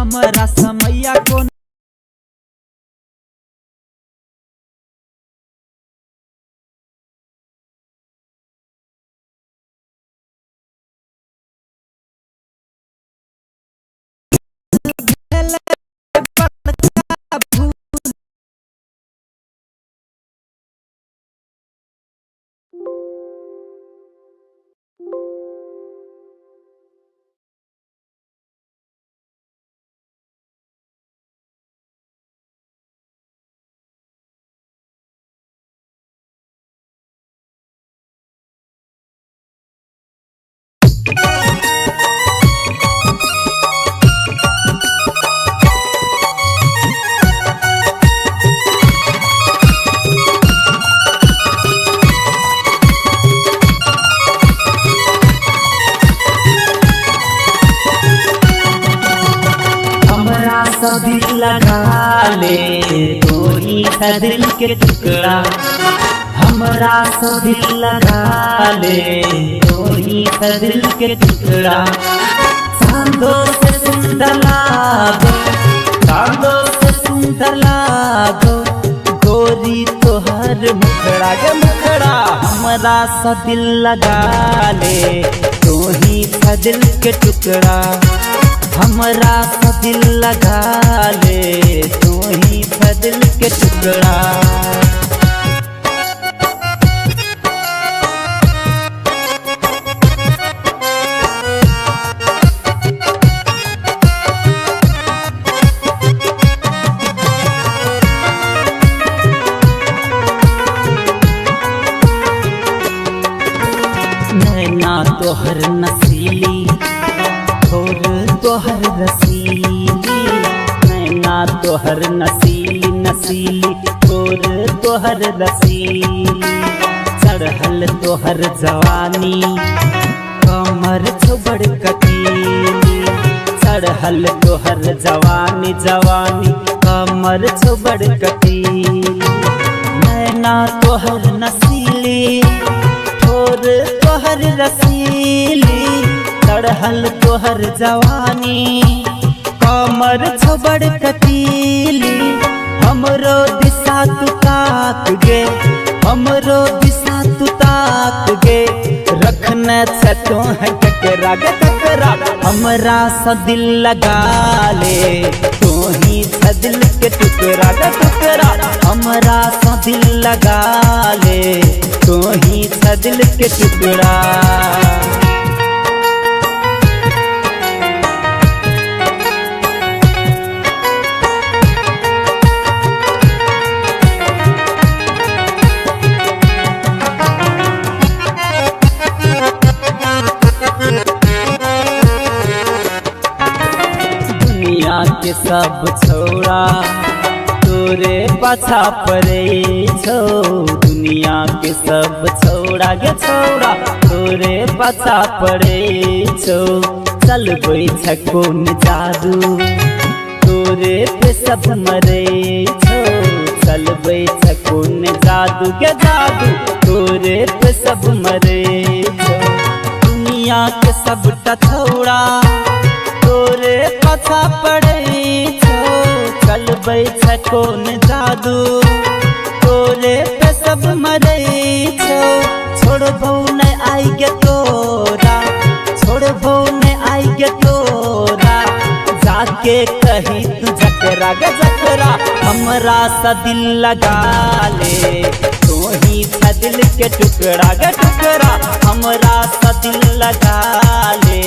हमारा समैया को दिल लगा ले तोरी सा दिल के टुकड़ा, हमरा सा दिल लगा ले तोरी सा दिल के टुकड़ा। चांदो से सुंदर लागो, चांदो से सुंदर लागो, गोरी तोहर मुखड़ा गे मुखड़ा। हमरा सा दिल लगा ले तोही सा दिल के टुकड़ा, हमरा सा दिल लगा ले तोही सा दिल के टुकड़ा। नैना तोहर नसीली ठोर तोहर रसीली, नैना तोहर नसीली नसीली ठोर तोहर रसीली। चढ़ल तोहर जवानी कमर छुबड़ कटीली, चढ़ल तोहर जवानी जवानी कमर छुबड़ कटीली। नैना तोहर नसीली ठोर तोहर रसीली, चढ़ल तोहर जवानी कमर छबड़ कटीली। हमरो दिशा तू ताक गे, हमरो दिशा तू ताक गे, रखने से तो है टकरा गे टकरा। हमरा सा दिल लगा ले तोही सा दिल के टुकड़ा गे टुकड़ा। हमरा सा दिल लगा ले तोही सा दिल के टुकड़ा। दुनिया के सब छोड़ा तोरे पाछा पड़े छो, दुनिया के सब छोड़ा गे छोड़ा तोरे पाछा पड़े छो। चलबै छकोन जादू तोरे पे सब मरे छो, चलबै छकोन जादू गे जादू तोरे पे सब मरे छो। दुनिया के सब छोड़ा तोरे पाछा पड़े छो, चलबै छकोन जादू तोरे पे सब मरे छो। छोड़बो नहीं आई गे तोरा, छोड़बो नहीं आई गे तोरा, जाके कही तू झकरा गे झकरा। हमरा सा दिल लगा ले तोही सा दिल के टुकड़ा गे टुकड़ा। हमरा सा दिल लगा ले